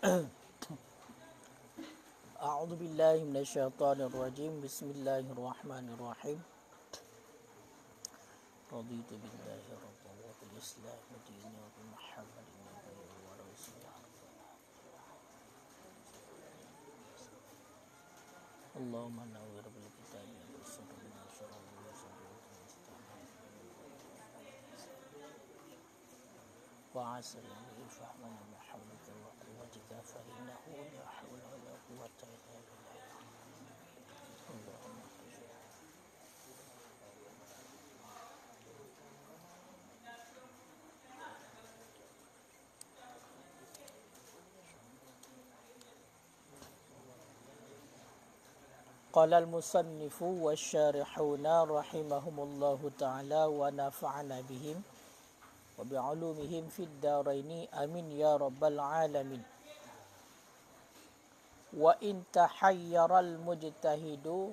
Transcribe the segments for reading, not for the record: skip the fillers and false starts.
A'udzu billahi minasyaitonir rajim. Bismillahirrahmanirrahim. Raditu billahi rabban wa bil islam dinan wa bi Muhammadin nabiyyan wa rasulan. Allahumma nawwir bil kitabi wa sunnah ma syara'u wa wa asri bi fahman Muhammadin wa quwwatika fa innahu la hawla wa la quwwata illa billah. Allahumma Qala al-musannifu wa syarihuna rahimahumullahu ta'ala wa nafa'ana bihim wa bi'ulumihim fid daraini amin ya rabbal alamin. Wa in tahayyara al-mujtahidu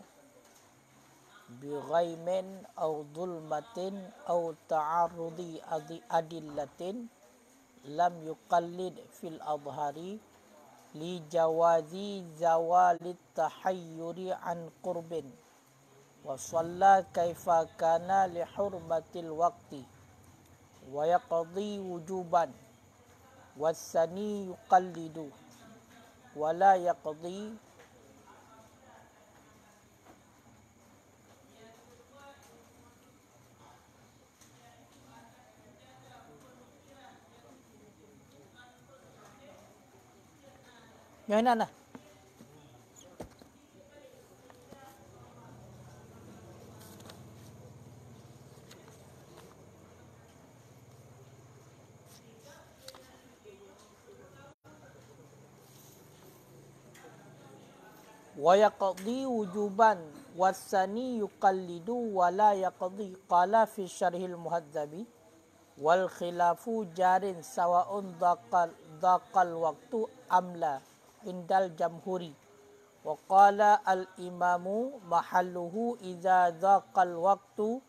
bi ghaimin aw dhulmatin aw ta'arrudi adillatin lam yuqallid fil adhari li jawazi zawalit tahayyuri an qurbin wa shalla kaifa kana li hurmatil waqti wa yaqdi wujuban wasani yuqallidu wa la yaqdi Yohanan lah. Wa yaqdi wujuban wasani yuqallidu wa la yaqdi qala fi syarhil muhadzabi wal khilafu jarin sawa'un daqal waqtu amla indal jamhuri wa qala al imamu mahalluhu idza daqal waqtu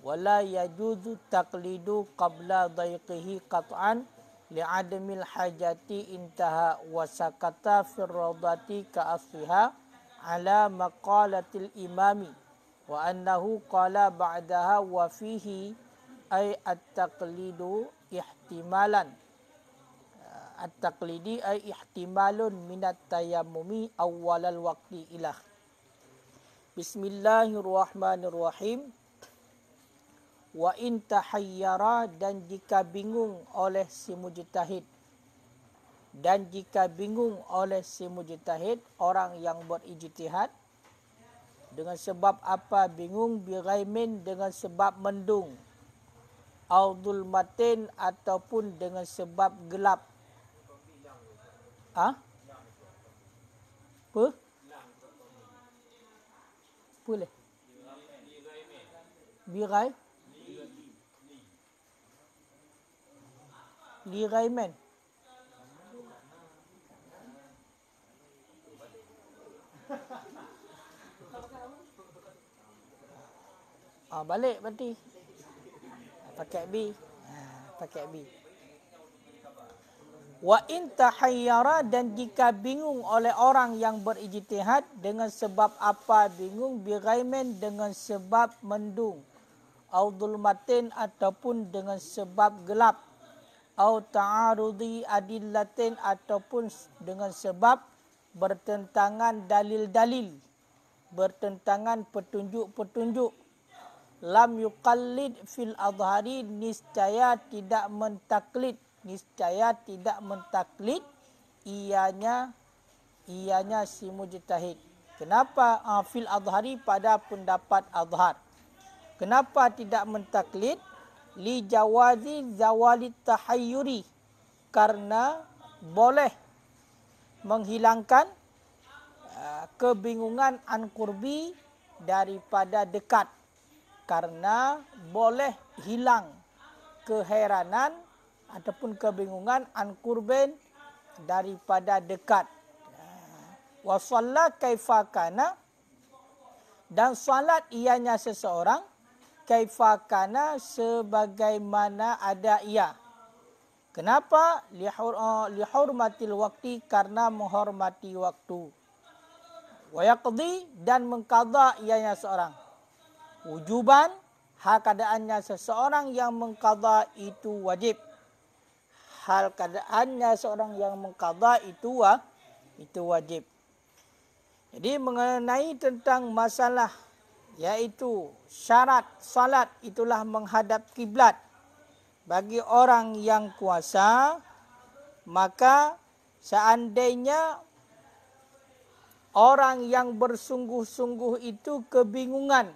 wa la yajuzu taqlidu qabla dayqihi qat'an li'adamil hajati intaha wa sakata fir rawdati ka asliha ala maqalatil imami wa annahu qala ba'daha wa fihi ay at-taqlidu ihtimalan at-taqlidi ay ihtimalun minat tayammumi awwalal waqti ilah. Bismillahirrahmanirrahim. Wa in tahayyara, dan jika bingung oleh si mujtahid, dan jika bingung oleh si mujtahid, orang yang berijtihad, dengan sebab apa bingung? Bighaimin, dengan sebab mendung, au dhulmatin, ataupun dengan sebab gelap. Apa? Boleh. Bighai. Lighaiman. Balik berarti. Pakai B. Pakai B. Wa in tahayyara, dan jika bingung oleh orang yang berijtihad, dengan sebab apa bingung? Bighaimin, dengan sebab mendung, au dhulmatin, ataupun dengan sebab gelap, au ta'arudi adillatin, ataupun dengan sebab bertentangan dalil-dalil, bertentangan petunjuk-petunjuk. Lam yuqallid fil adhari, niscaya tidak mentaklid, niscaya tidak mentaklid ianya si mujtahid. Kenapa fil adhari, pada pendapat adhar? Kenapa tidak mentaklid? Li jawazi zawalit tahayyuri, karena boleh menghilangkan kebingungan an qurbi, daripada dekat. Karena boleh hilang keheranan ataupun kebingungan an qurbin, daripada dekat. Wa shalla kaifa kana, dan salat ianya seseorang, kaifa kana, sebagaimana ada ia. Kenapa? Lihurmatil waktu, karena menghormati waktu. Wa yaqdi, dan mengqadha ianya seorang. Wujuban, hal keadaannya seseorang yang mengqadha itu wajib. Hal keadaannya seorang yang mengqadha itu wajib. Jadi mengenai tentang masalah yaitu syarat salat itulah menghadap kiblat. Bagi orang yang kuasa, maka seandainya orang yang bersungguh-sungguh itu kebingungan,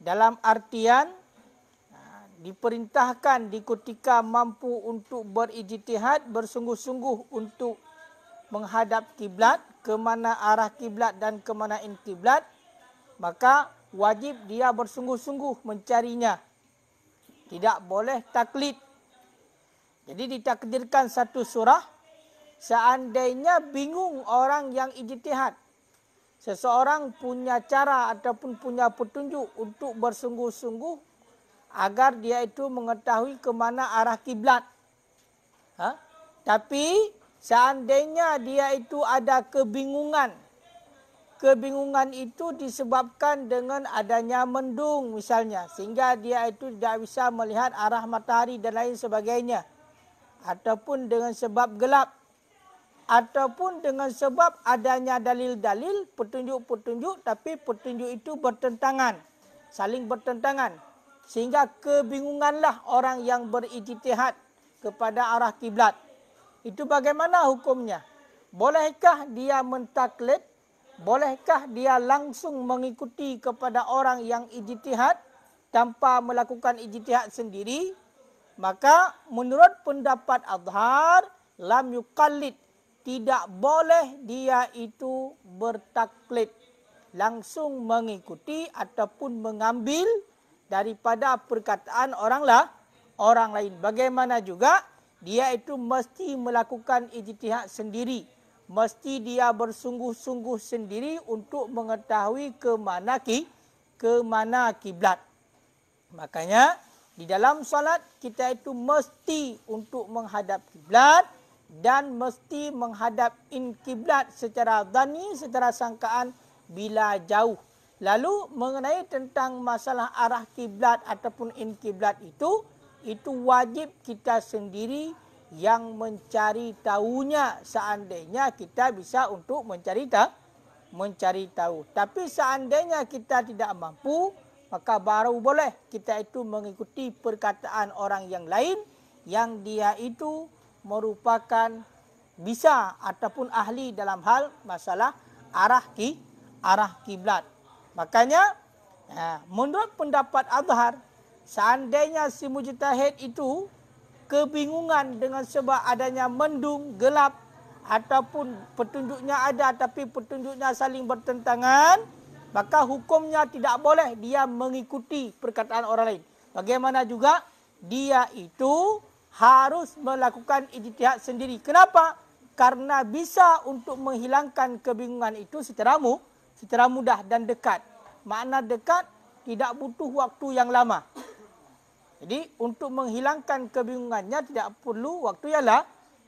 dalam artian diperintahkan di ketika mampu untuk berijtihad, bersungguh-sungguh untuk menghadap kiblat, ke mana arah kiblat dan ke mana kiblat, maka wajib dia bersungguh-sungguh mencarinya. Tidak boleh taklid. Jadi ditakdirkan satu surah, seandainya bingung orang yang ijtihad, seseorang punya cara ataupun punya petunjuk untuk bersungguh-sungguh agar dia itu mengetahui ke mana arah kiblat. Tapi seandainya dia itu ada kebingungan, kebingungan itu disebabkan dengan adanya mendung misalnya, sehingga dia itu tidak bisa melihat arah matahari dan lain sebagainya, ataupun dengan sebab gelap, ataupun dengan sebab adanya dalil-dalil, petunjuk-petunjuk, tapi petunjuk itu bertentangan, saling bertentangan, sehingga kebingunganlah orang yang berijtihad kepada arah kiblat. Itu bagaimana hukumnya? Bolehkah dia mentaklid? Bolehkah dia langsung mengikuti kepada orang yang ijtihad tanpa melakukan ijtihad sendiri? Maka menurut pendapat Adhar, lam yuqallid, tidak boleh dia itu bertaklid, langsung mengikuti ataupun mengambil daripada perkataan orang lain. Bagaimana juga dia itu mesti melakukan ijtihad sendiri. Mesti dia bersungguh-sungguh sendiri untuk mengetahui ke mana kiblat. Makanya di dalam salat kita itu mesti untuk menghadap kiblat dan mesti menghadap kiblat secara dhani, secara sangkaan bila jauh. Lalu mengenai tentang masalah arah kiblat ataupun kiblat itu wajib kita sendiri yang mencari tahunya, seandainya kita bisa untuk mencari tahu. Tapi seandainya kita tidak mampu, maka baru boleh kita itu mengikuti perkataan orang yang lain yang dia itu merupakan bisa ataupun ahli dalam hal masalah arah kiblat. Makanya menurut pendapat Adhar, seandainya si mujtahid itu kebingungan dengan sebab adanya mendung, gelap, ataupun petunjuknya ada tapi petunjuknya saling bertentangan, maka hukumnya tidak boleh dia mengikuti perkataan orang lain. Bagaimana juga dia itu harus melakukan ijtihad sendiri. Kenapa? Karena bisa untuk menghilangkan kebingungan itu secara mudah dan dekat. Makna dekat, tidak butuh waktu yang lama. Jadi untuk menghilangkan kebingungannya tidak perlu waktu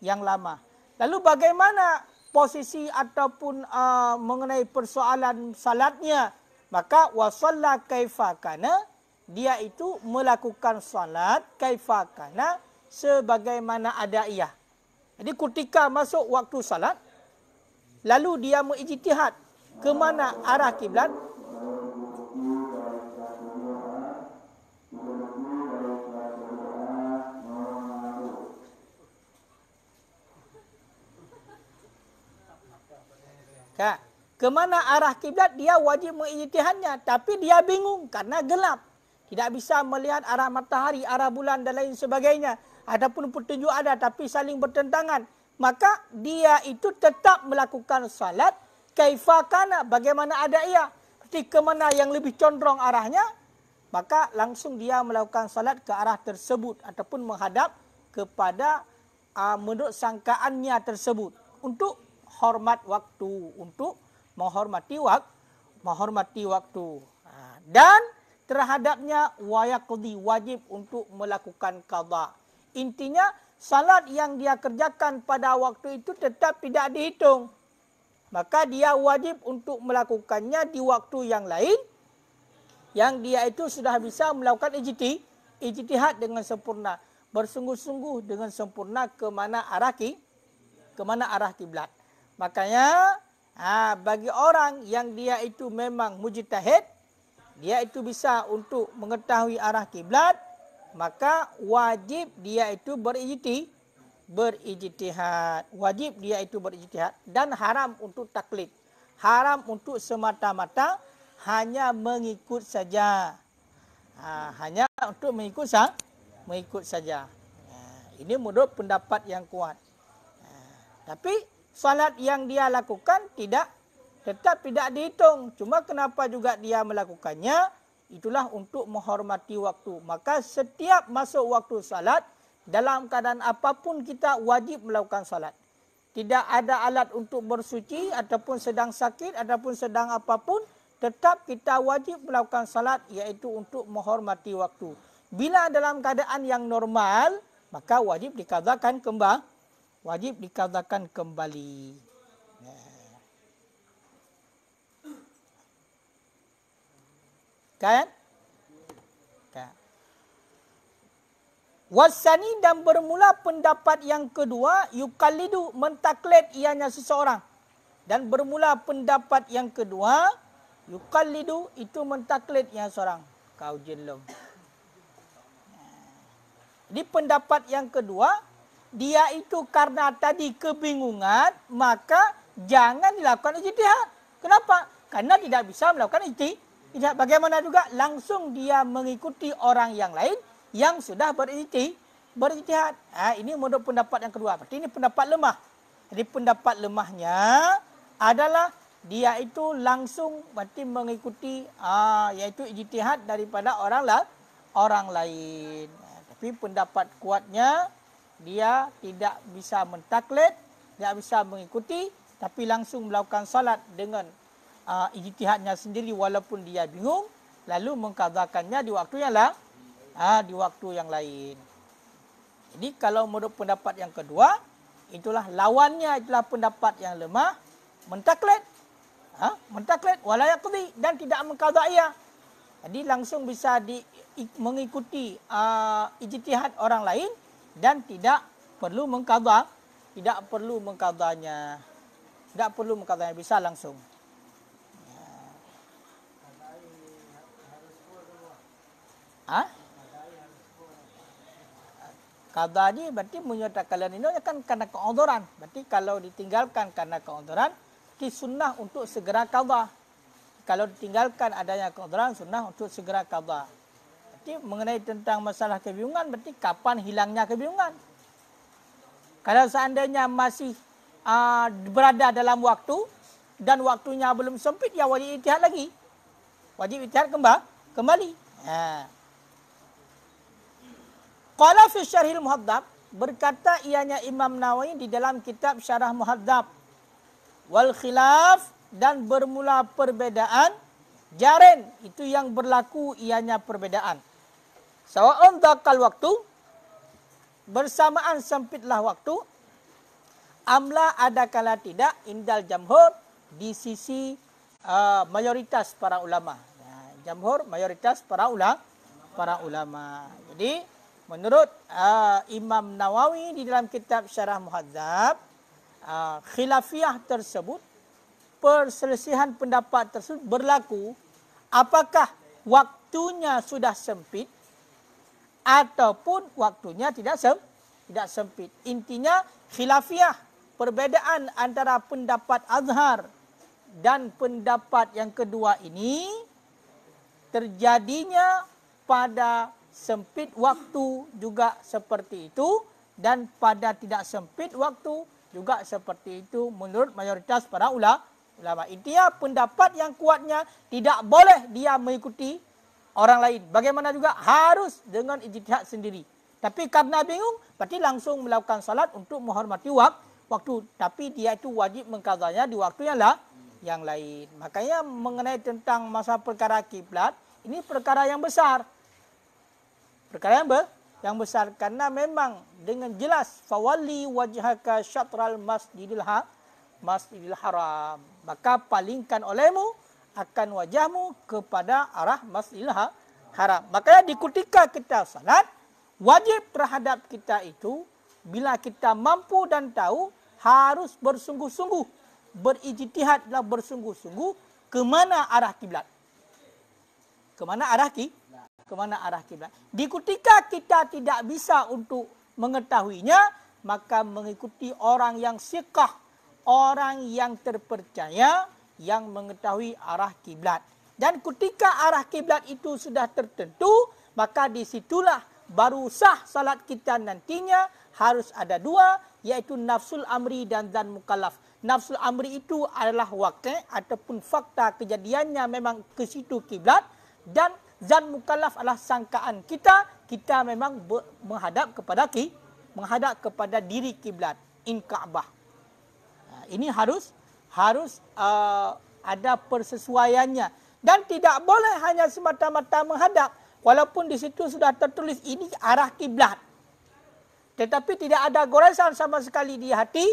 yang lama. Lalu bagaimana posisi ataupun mengenai persoalan salatnya? Maka wasalla kaifa kana, dia itu melakukan salat kaifa kana sebagaimana ada ia. Jadi ketika masuk waktu salat, lalu dia mengijtihad ke mana arah kiblat, ke mana arah kiblat, dia wajib mengijtihadnya, tapi dia bingung karena gelap. Tidak bisa melihat arah matahari, arah bulan dan lain sebagainya. Adapun petunjuk ada tapi saling bertentangan. Maka dia itu tetap melakukan salat kaifa kana, bagaimana ada ia. Jadi ke mana yang lebih condong arahnya, maka langsung dia melakukan salat ke arah tersebut ataupun menghadap kepada menurut sangkaannya tersebut untuk hormat waktu, untuk menghormati waktu. Dan terhadapnya wajib untuk melakukan qadha. Intinya salat yang dia kerjakan pada waktu itu tetap tidak dihitung. Maka dia wajib untuk melakukannya di waktu yang lain, yang dia itu sudah bisa melakukan ijtihad dengan sempurna, bersungguh-sungguh dengan sempurna ke mana arah kiblat. Makanya bagi orang yang dia itu memang mujtahid, dia itu bisa untuk mengetahui arah kiblat, maka wajib dia itu berijtihad. Wajib dia itu berijtihad dan haram untuk taklid. Haram untuk semata-mata hanya mengikut saja. Hanya untuk mengikut saja. Ini menurut pendapat yang kuat. Tapi salat yang dia lakukan tetap tidak dihitung. Cuma kenapa juga dia melakukannya? Itulah untuk menghormati waktu. Maka setiap masuk waktu salat, dalam keadaan apapun kita wajib melakukan salat. Tidak ada alat untuk bersuci ataupun sedang sakit ataupun sedang apapun, tetap kita wajib melakukan salat, iaitu untuk menghormati waktu. Bila dalam keadaan yang normal, maka wajib diqadhakan kembali. Kan? Wasani, dan bermula pendapat yang kedua, yuqallidu, mentaklid ianya seseorang. Dan bermula pendapat yang kedua, yuqallidu, itu mentaklid ianya seseorang. Kau jelum. Di pendapat yang kedua, dia itu karena tadi kebingungan, maka jangan dilakukan ijtihad. Kenapa? Karena tidak bisa melakukan ijtihad. Bagaimana juga langsung dia mengikuti orang yang lain yang sudah berijtihad. Ini menurut pendapat yang kedua. Berarti ini pendapat lemah. Jadi pendapat lemahnya adalah dia itu langsung berarti mengikuti iaitu ijtihad daripada orang lain. Tapi pendapat kuatnya, dia tidak bisa mentaklid, tidak bisa mengikuti, tapi langsung melakukan salat dengan ijtihadnya sendiri walaupun dia bingung, lalu mengqadhakannya di waktu yang lain. Jadi kalau menurut pendapat yang kedua, itulah lawannya, itulah pendapat yang lemah, mentaklid, wala yaqdi, dan tidak mengqadha'iyah. Jadi langsung bisa mengikuti ijtihad orang lain dan tidak perlu mengqadha, tidak perlu mengqadhanya. Bisa langsung. Qadha ni berarti menyatakan ini kan karena keudhuran. Berarti kalau ditinggalkan karena keudhuran, sunnah untuk segera qadha. Kalau ditinggalkan adanya keudhuran, sunnah untuk segera qadha. Berarti mengenai tentang masalah kebingungan, berarti kapan hilangnya kebingungan. Kalau seandainya masih berada dalam waktu dan waktunya belum sempit, ya wajib ijtihad lagi. Wajib ijtihad kembali. Qala fi syarhil muhadzab, berkata ianya Imam Nawawi di dalam kitab Syarah Muhadzab, wal khilaf, dan bermula perbedaan, jaren, itu yang berlaku ianya perbedaan. Sawa'un dzaqal waktu, bersamaan sempitlah waktu, amla ada kala tidak, indal jamhur, di sisi mayoritas para ulama. Jamhur, mayoritas para ulama. Jadi menurut Imam Nawawi di dalam kitab Syarah Muhadzab, khilafiyah tersebut, perselisihan pendapat tersebut berlaku apakah waktunya sudah sempit ataupun waktunya tidak sempit. Intinya khilafiyah, perbedaan antara pendapat azhar dan pendapat yang kedua ini terjadinya pada sempit waktu juga seperti itu, dan pada tidak sempit waktu juga seperti itu menurut mayoritas para ulama. Intinya pendapat yang kuatnya tidak boleh dia mengikuti orang lain. Bagaimana juga harus dengan ijtihad sendiri. Tapi karena bingung, berarti langsung melakukan salat untuk menghormati waktu. Tapi dia itu wajib mengqadhanya di waktu yang lain. Makanya mengenai tentang masalah perkara kiblat, ini perkara yang besar. Perkara yang yang besar, karena memang dengan jelas fawalli wajhaka syatral masjidil haram, maka palingkan olehmu akan wajahmu kepada arah masjidil haram. Makanya di ketika kita salat, wajib terhadap kita itu bila kita mampu dan tahu harus bersungguh-sungguh, berijtihadlah bersungguh-sungguh ke mana arah kiblat. Kemana arah kiblat. Di ketika kita tidak bisa untuk mengetahuinya, maka mengikuti orang yang siqah, orang yang terpercaya yang mengetahui arah kiblat. Dan ketika arah kiblat itu sudah tertentu, maka disitulah baru sah salat kita nantinya. Harus ada dua, yaitu nafsul amri dan zan mukallaf. Nafsul amri itu adalah waqi' ataupun fakta kejadiannya memang ke situ kiblat, dan zan mukallaf adalah sangkaan kita memang menghadap kepada diri kiblat, in Ka'bah. Ini harus ada persesuaiannya, dan tidak boleh hanya semata-mata menghadap walaupun di situ sudah tertulis ini arah kiblat, tetapi tidak ada goresan sama sekali di hati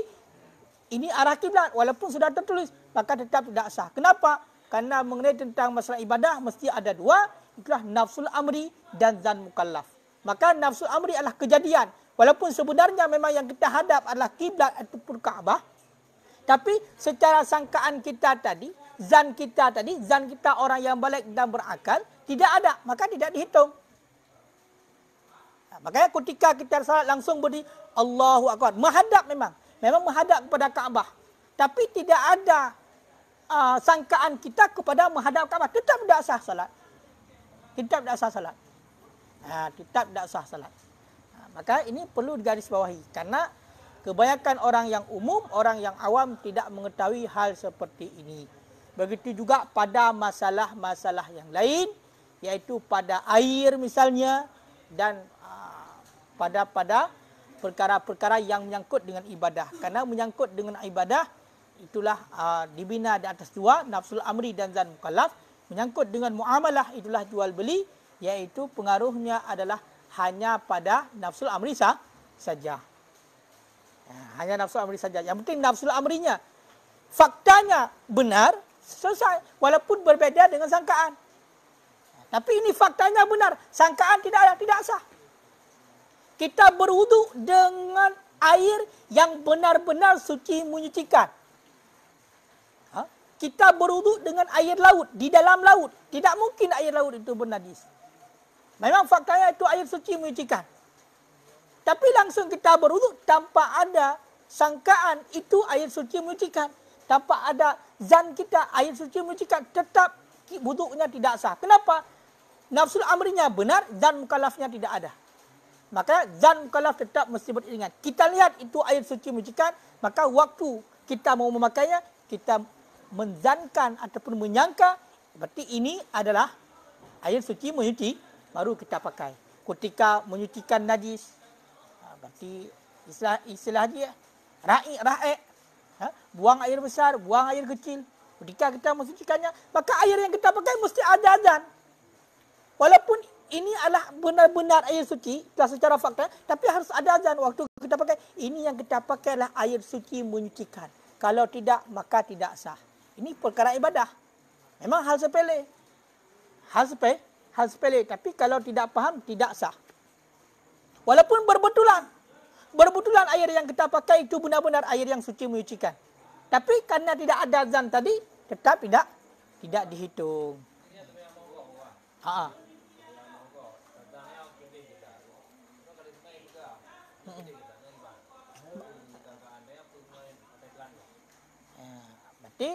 ini arah kiblat walaupun sudah tertulis, maka tetap tidak sah. Kenapa? Karena mengenai tentang masalah ibadah mesti ada dua, itulah nafsul amri dan zan mukallaf. Maka nafsul amri adalah kejadian, walaupun sebenarnya memang yang kita hadap adalah kiblat ataupun Ka'bah, tapi secara sangkaan kita tadi, zan kita orang yang balik dan berakal tidak ada, maka tidak dihitung. Makanya ketika kita salat langsung berdiri Allahu Akbar, menghadap memang menghadap kepada Ka'bah, tapi tidak ada sangkaan kita kepada menghadap Ka'bah, tetap tidak sah salat. Tetap tidak sah salat. Maka ini perlu digarisbawahi, karena kebanyakan orang yang umum, orang yang awam tidak mengetahui hal seperti ini. Begitu juga pada masalah-masalah yang lain, yaitu pada air misalnya, dan pada perkara-perkara yang menyangkut dengan ibadah. Karena menyangkut dengan ibadah, itulah dibina di atas dua, nafsul amri dan zan mukallaf. Menyangkut dengan muamalah, itulah jual beli, yaitu pengaruhnya adalah hanya pada nafsul amri saja. Hanya nafsul amri saja. Yang penting nafsul amrinya, faktanya benar, selesai. Walaupun berbeda dengan sangkaan. Tapi ini faktanya benar, sangkaan tidak ada, tidak sah. Kita berwudu dengan air yang benar-benar suci menyucikan. Kita berwudu dengan air laut, di dalam laut. Tidak mungkin air laut itu bernajis. Memang faktanya itu air suci menyucikan. Tapi langsung kita berwudu tanpa ada sangkaan itu air suci menyucikan. Tanpa ada zan kita air suci menyucikan, tetap wudunya tidak sah. Kenapa? Nafsul amrinya benar, zan mukallafnya tidak ada. Maka zan mukallaf tetap mesti beriringan. Kita lihat itu air suci menyucikan, maka waktu kita mau memakainya, kita menzankan ataupun menyangka, berarti ini adalah air suci menyuci, baru kita pakai. Ketika menyucikan najis, berarti istilah dia, ra'i', buang air besar, buang air kecil. Ketika kita mensucikannya, maka air yang kita pakai mesti ada azan. Walaupun ini adalah benar-benar air suci secara fakta, tapi harus ada azan waktu kita pakai. Ini yang kita pakai adalah air suci menyucikan. Kalau tidak, maka tidak sah. Ini perkara ibadah. Memang hal sepele. Hal sepele. Tapi kalau tidak faham, tidak sah. Walaupun berbetulan air yang kita pakai itu benar-benar air yang suci menyucikan. Tapi karena tidak ada azan tadi, tetap tidak dihitung. Berarti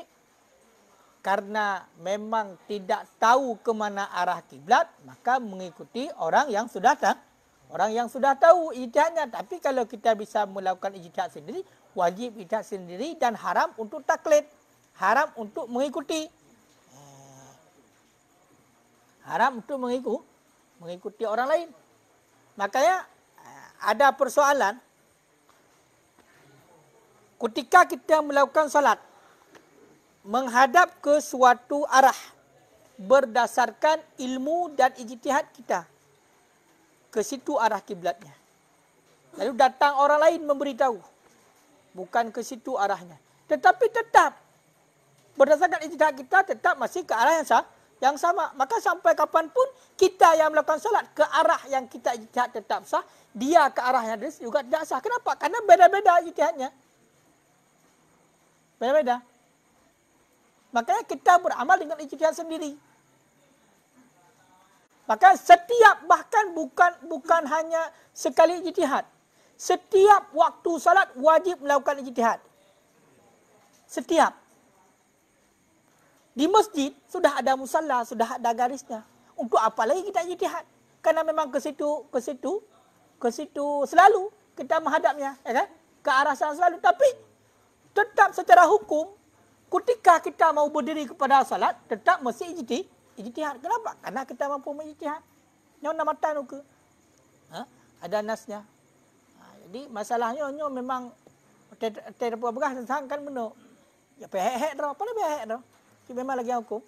karena memang tidak tahu ke mana arah kiblat, maka mengikuti orang yang sudah tahu ijtihadnya. Tapi kalau kita bisa melakukan ijtihad sendiri, wajib ijtihad sendiri dan haram untuk taklid, haram untuk mengikuti. Haram untuk mengikuti orang lain. Makanya ada persoalan ketika kita melakukan salat menghadap ke suatu arah berdasarkan ilmu dan ijtihad kita. ke situ arah kiblatnya. Lalu datang orang lain memberitahu, bukan ke situ arahnya. Tetapi tetap berdasarkan ijtihad kita tetap masih ke arah yang sama. Maka sampai kapanpun kita yang melakukan solat ke arah yang kita ijtihad tetap sah, dia ke arah yang juga tidak sah. Kenapa? Karena beda-beda ijtihadnya. Beda-beda. Makanya kita beramal dengan ijtihad sendiri. Maka setiap, bahkan bukan hanya sekali ijtihad. Setiap waktu salat wajib melakukan ijtihad. Setiap. Di masjid sudah ada musalla, sudah ada garisnya. Untuk apa lagi kita ijtihad? Karena memang ke situ selalu kita menghadapnya, ya kan? Ke arah sana selalu. Tapi tetap secara hukum, ketika kita mau berdiri kepada salat, tetap mesti ijtihad. Kenapa? Karena kita mampu mengijtihad. Yang nama tanu ke? Ada nasnya. Jadi masalahnya memang tidak bergah tentang kan benda. Ya pehek dah, apa nak pehek dah? Ki memang lagi hukum.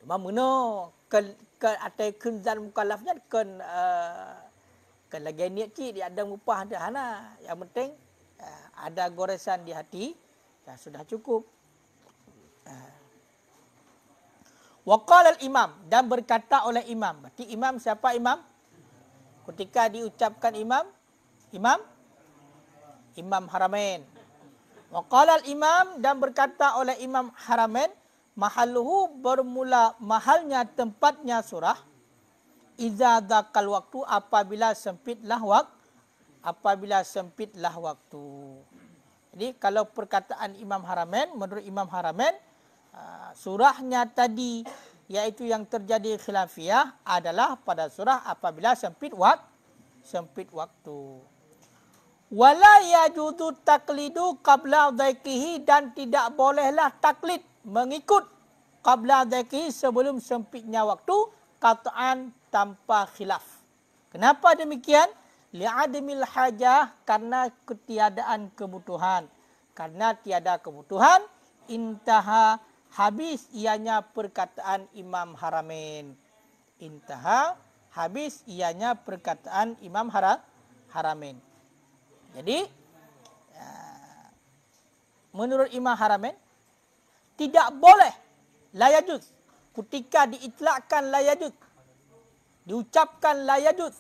Cuma benda ke atai kunzan mukallafnya kan lagi niat cik dia ada upah dah hana. Yang penting ada goresan di hati, ya sudah cukup. Waqala al-imam, dan berkata oleh imam. Berarti imam siapa imam? Ketika diucapkan imam Haramain. Waqala al-imam, dan berkata oleh imam Haramain, mahalluhu, bermula mahalnya tempatnya surah, iza dzakal waktu, apabila sempitlah waktu. Jadi kalau perkataan imam Haramain, menurut imam Haramain, surahnya tadi yaitu yang terjadi khilafiyah adalah pada surah apabila sempit waktu. Wala yajuzu taqlidu qabla dhaiqihi, dan tidak bolehlah taklid mengikut qabla dhaiqihi sebelum sempitnya waktu, qat'an tanpa khilaf. Kenapa demikian? Li'adamil hajah, karena ketiadaan kebutuhan. Karena tiada kebutuhan, intaha, habis ianya perkataan Imam Haramain. Intaha, habis ianya perkataan Imam Haramain. Jadi, menurut Imam Haramain, tidak boleh la yajuz. Ketika diitlakkan la yajuz, diucapkan la yajuz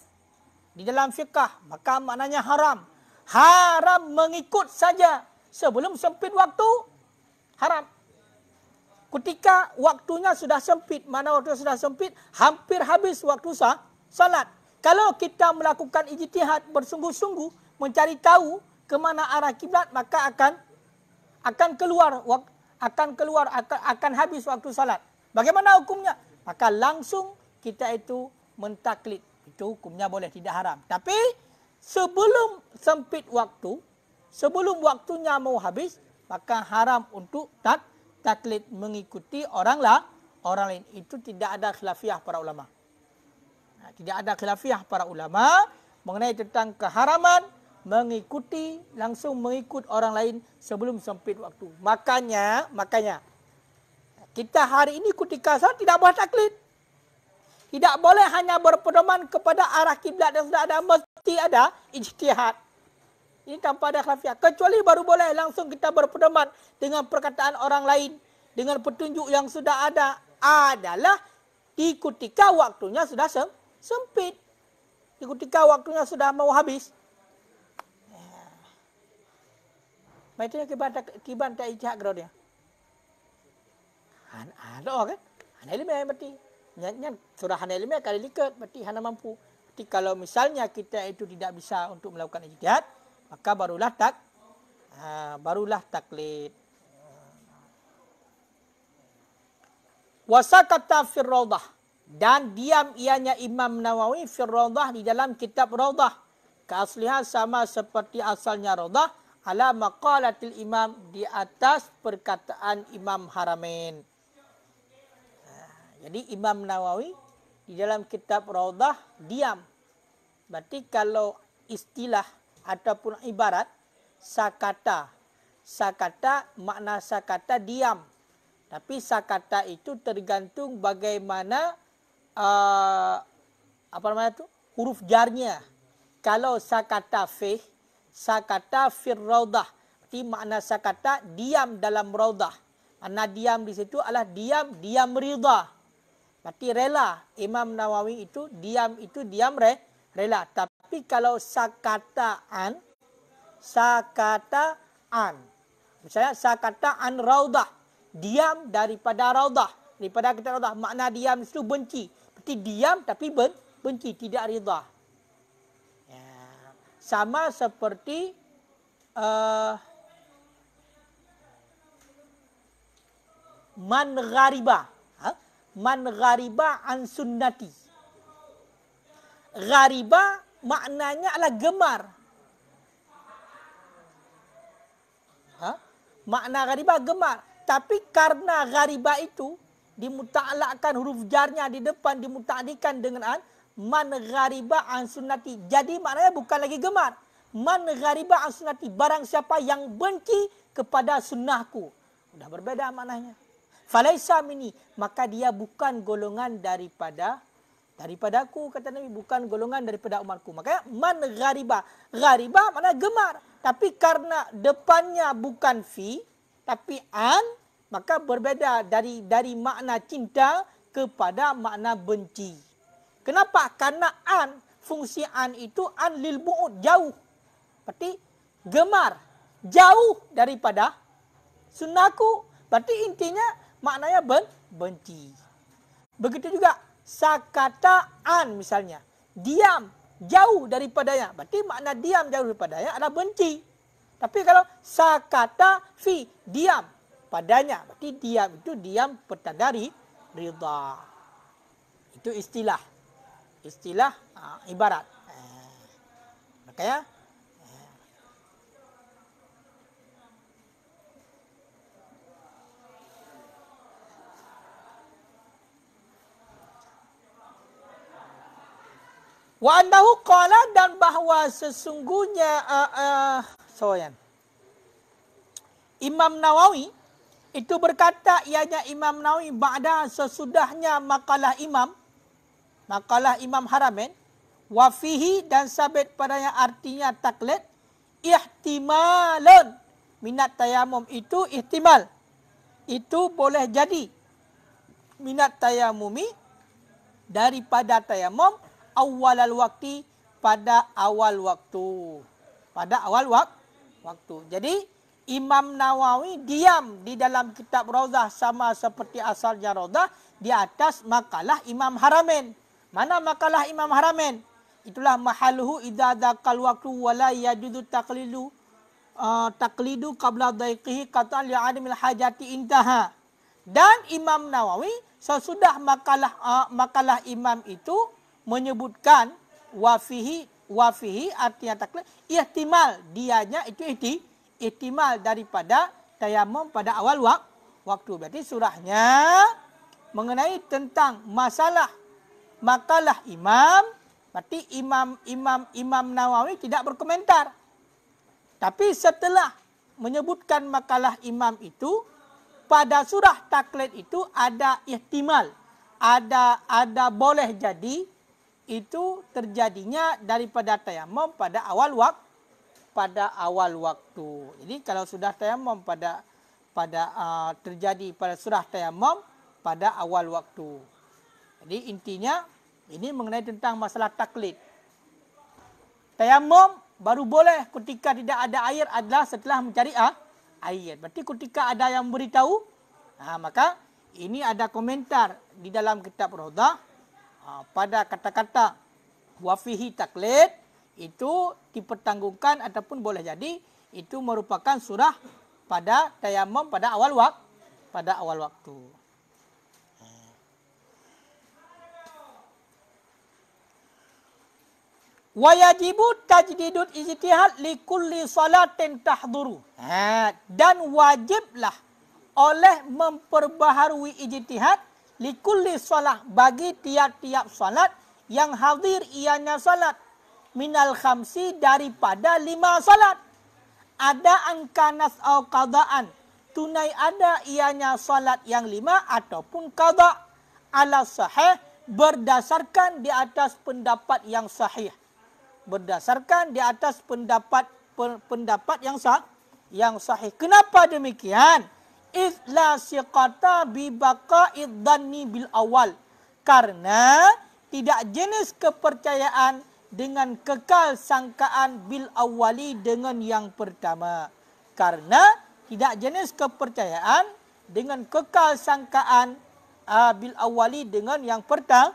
di dalam fiqh, maka maknanya haram. Haram mengikut saja sebelum sempit waktu, haram. Ketika waktunya sudah sempit, mana waktu sudah sempit, hampir habis waktu salat. Kalau kita melakukan ijtihad bersungguh-sungguh mencari tahu ke mana arah kiblat, maka akan habis waktu salat. Bagaimana hukumnya? Maka langsung kita itu mentaklid. Itu hukumnya boleh, tidak haram. Tapi sebelum sempit waktu, sebelum waktunya mau habis, maka haram untuk taklid mengikuti orang lain. Itu tidak ada khilafiyah para ulama. Tidak ada khilafiyah para ulama mengenai tentang keharaman langsung mengikut orang lain sebelum sempit waktu. Makanya kita hari ini ketika salat tidak boleh taklid. Tidak boleh hanya berpedoman kepada arah kiblat yang sudah ada, mesti ada ijtihad. Ini tanpa ada khilafiyah. Kecuali baru boleh langsung kita berpedoman dengan perkataan orang lain, dengan petunjuk yang sudah ada, adalah di ketika waktunya sudah sempit. Di ketika waktunya sudah mau habis. Macamnya kiban tak ijtihad kalau dia. Ada kan? Hana ilmiah berarti. Nyanyian surah hana ilmiah kali likat berarti hana mampu. Berarti kalau misalnya kita itu tidak bisa untuk melakukan ijtihad, maka barulah taklid. Wasakata fir Rawdah, dan diam ianya Imam Nawawi fir Rawdah, di dalam kitab Rawdah. Keaslihan sama seperti asalnya Rawdah, ala maqalatil imam, di atas perkataan Imam Haramain. Jadi Imam Nawawi di dalam kitab Rawdah diam. Berarti kalau istilah ataupun ibarat sakata. Sakata, makna sakata diam. Tapi sakata itu tergantung bagaimana apa namanya tu? Huruf jarnya. Kalau sakata fi, sakata fir raudah. Berarti makna sakata diam dalam raudah. Makna diam di situ adalah diam ridha. Berarti rela. Imam Nawawi itu diam rela. Tapi kalau sakataan, misalnya sakataan raudah, diam daripada raudah, daripada kita raudah. Makna diam itu benci. Berarti diam tapi benci, tidak ridha. Ya. Sama seperti man ghariba. Man ghariba an sunnati. Ghariba maknanya adalah gemar. Makna ghariba gemar. Tapi karena ghariba itu dimuta'alakkan huruf jarnya di depan, dimuta'adikan dengan an, man ghariba an sunnati. Jadi maknanya bukan lagi gemar. Man ghariba an sunnati. Barang siapa yang benci kepada sunnahku. Sudah berbeda maknanya. Falaisa mini, maka dia bukan golongan daripadaku, kata Nabi, bukan golongan daripada umatku. Makanya man ghariba. Ghariba maknanya gemar. Tapi karena depannya bukan fi, tapi an, maka berbeda dari makna cinta kepada makna benci. Kenapa? Karena an, fungsi an itu an lil bu'ud, jauh. Berarti gemar, jauh daripada sunnahku. Berarti intinya maknanya benci. Begitu juga sakata an misalnya. Diam, jauh daripadanya. Berarti makna diam jauh daripadanya adalah benci. Tapi kalau sakata fi, diam padanya. Berarti diam itu diam petanda ridha. Itu istilah. Istilah ibarat. Makanya wa annahu qala, dan bahawa sesungguhnya Imam Nawawi itu berkata, ianya Imam Nawawi ba'da, sesudahnya makalah Imam Haramain, wa fihi, dan sabit padanya artinya taklid, ihtimalun minat tayamum, itu ihtimal, itu boleh jadi minat tayamumi, daripada tayamum, awalal waktu, pada awal waktu. Jadi Imam Nawawi diam di dalam kitab Raudhah sama seperti asalnya Raudhah di atas makalah Imam Haramain. Mana makalah Imam Haramain? Itulah mahaluhu idza dzaqal waqtu wala yajudu taqlidu qabla dhaiqihi qatan li'adamil hajati intaha. Dan Imam Nawawi sesudah makalah Imam itu menyebutkan wafihi artinya taklid, ihtimal, dianya itu ihtimal daripada tayamum pada awal waktu. Berarti surahnya mengenai tentang masalah makalah Imam. Berarti Imam Nawawi tidak berkomentar. Tapi setelah menyebutkan makalah Imam itu, pada surah taklid itu ada ihtimal, ada boleh jadi itu terjadinya daripada tayamum pada awal waktu. Jadi kalau sudah tayamum terjadi pada surah tayamum pada awal waktu. Jadi intinya ini mengenai tentang masalah taklid. Tayamum baru boleh ketika tidak ada air adalah setelah mencari air. Berarti ketika ada yang beritahu, maka ini ada komentar di dalam kitab Raudhah. Pada kata-kata wafihi taklid itu dipertanggungan ataupun boleh jadi itu merupakan surah pada tayamum pada awal waktu. Wa yajibu tajdidul ijtihad li kulli salatin tahduru. Dan wajiblah oleh memperbaharui ijtihad likulli salat, bagi tiap-tiap salat yang hadir ianya salat, minal khamsi, daripada 5 salat. Ada angkanas au qadaan, tunai ada ianya salat yang 5 ataupun qada, ala sahih, berdasarkan di atas pendapat yang sahih. Berdasarkan di atas pendapat yang sahih. Kenapa demikian? Izla siqata bi baqa'id dhanni bil awal. Karena tidak jenis kepercayaan dengan kekal sangkaan bil awali dengan yang pertama. Karena tidak jenis kepercayaan dengan kekal sangkaan bil awali dengan yang pertama.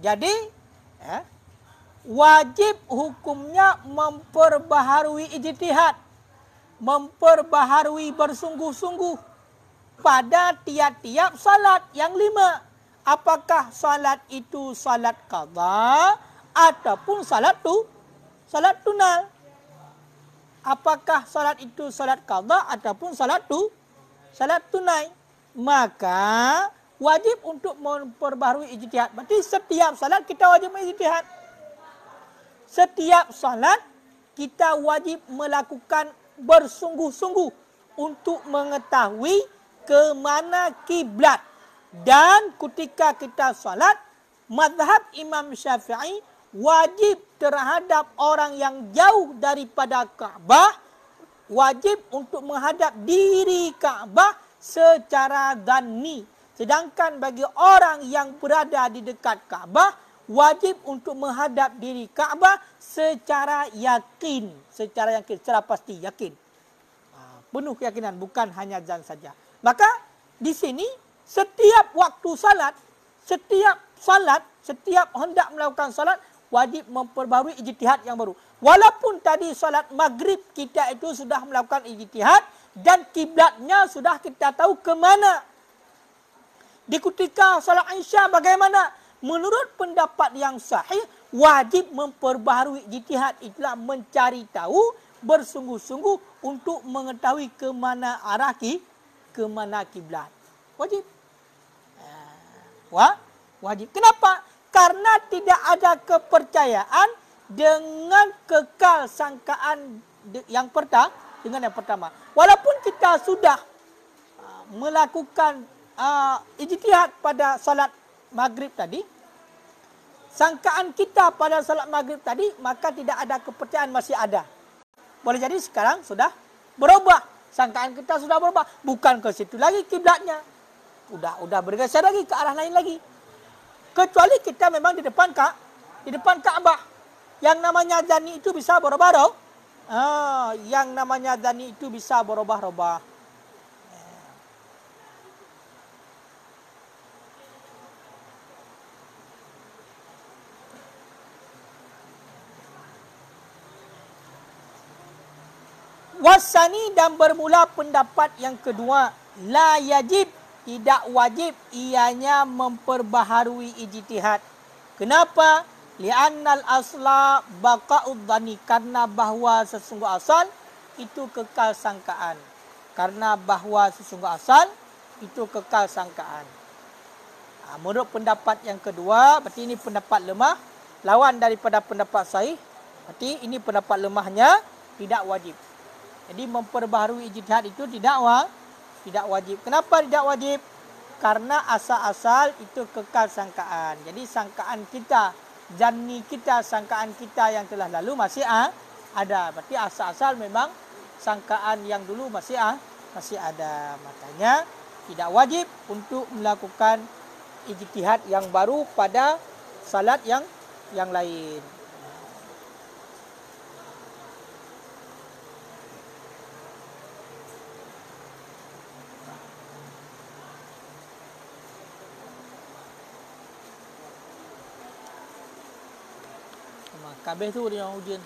Jadi wajib hukumnya memperbaharui ijtihad, memperbaharui bersungguh-sungguh pada tiap-tiap salat yang 5. Apakah salat itu salat qadha ataupun salat tunal? Apakah salat itu salat qadha ataupun salat tunai? Maka wajib untuk memperbaharui ijtihad. Berarti setiap salat kita wajib berijtihad. Setiap salat kita wajib melakukan bersungguh-sungguh untuk mengetahui ke mana kiblat. Dan ketika kita salat, mazhab Imam Syafi'i wajib terhadap orang yang jauh daripada Kaabah, wajib untuk menghadap diri Kaabah secara dhanni. Sedangkan bagi orang yang berada di dekat Kaabah, wajib untuk menghadap diri Kaabah secara yakin. Secara pasti yakin. Penuh keyakinan, bukan hanya zan saja. Maka di sini setiap waktu salat, setiap hendak melakukan salat, wajib memperbaharui ijtihad yang baru. Walaupun tadi salat maghrib kita itu sudah melakukan ijtihad dan kiblatnya sudah kita tahu ke mana. Di ketika salat Isya bagaimana? Menurut pendapat yang sahih, wajib memperbaharui ijtihad. Itulah mencari tahu bersungguh-sungguh untuk mengetahui ke mana arah ke mana kiblat. Wajib. Wajib. Kenapa? Karena tidak ada kepercayaan dengan kekal sangkaan yang pertama. Walaupun kita sudah melakukan ijtihad pada salat maghrib tadi, sangkaan kita pada salat maghrib tadi, maka tidak ada kepercayaan masih ada. Boleh jadi sekarang sudah berubah. Sangkaan kita sudah berubah. Bukan ke situ lagi kiblatnya. Udah bergeser lagi ke arah lain lagi. Kecuali kita memang di depan Ka'bah. Yang namanya dzanni itu bisa berubah. Yang namanya dzanni itu bisa berubah-ubah. Wasani dan bermula pendapat yang kedua, la yajib, tidak wajib ianya memperbaharui ijtihad. Kenapa? Li'annal asla baqa'ud dhani, karena bahwa sesungguh asal itu kekal sangkaan. Karena bahwa sesungguh asal itu kekal sangkaan. Menurut pendapat yang kedua, berarti ini pendapat lemah, lawan daripada pendapat sahih. Berarti ini pendapat lemahnya, tidak wajib. Jadi memperbaharui ijtihad itu tidak wajib. Kenapa tidak wajib? Karena asal-asal itu kekal sangkaan. Jadi sangkaan kita, zanni kita, sangkaan kita yang telah lalu masih ada. Berarti asal-asal memang sangkaan yang dulu masih ada. Makanya tidak wajib untuk melakukan ijtihad yang baru pada salat yang lain. Kabeh tu dia ujian.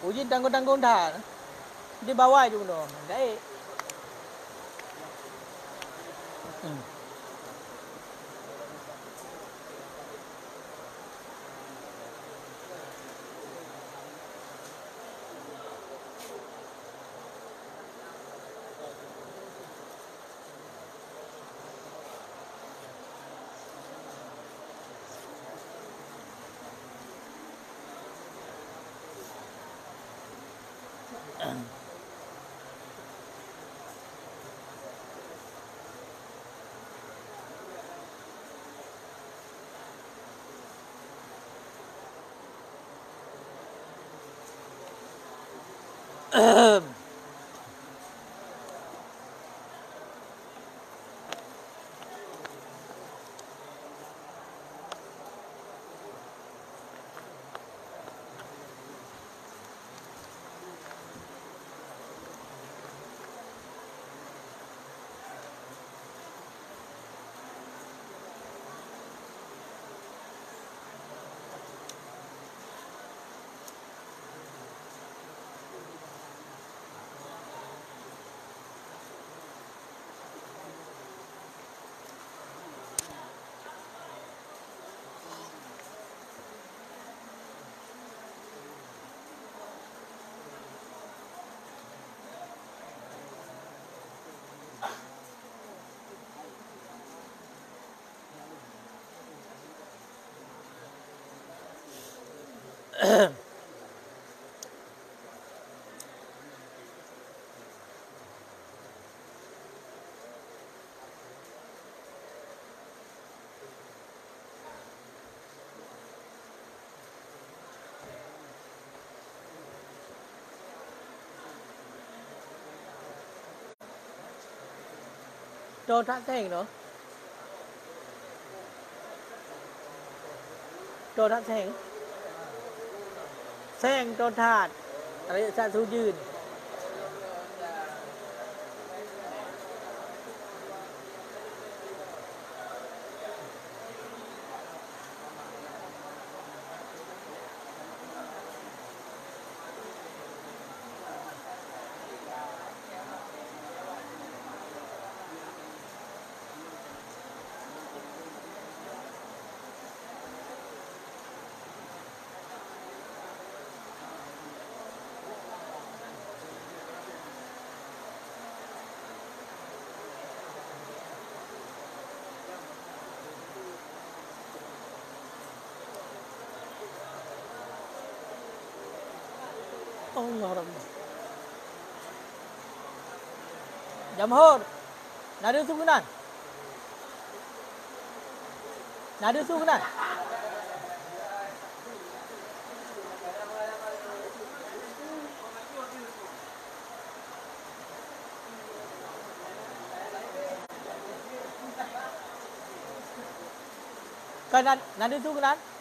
Ujian tanggung-tanggung dah. Dia bawa je belum. Baik. Cho thắt sen nữa. Cho thắt sen. Sen cho thắt. อะไรชาติยืน Allah Rabbi. Jamhur. Nada sugunan. Nada sugunan. Kan nada sugunan.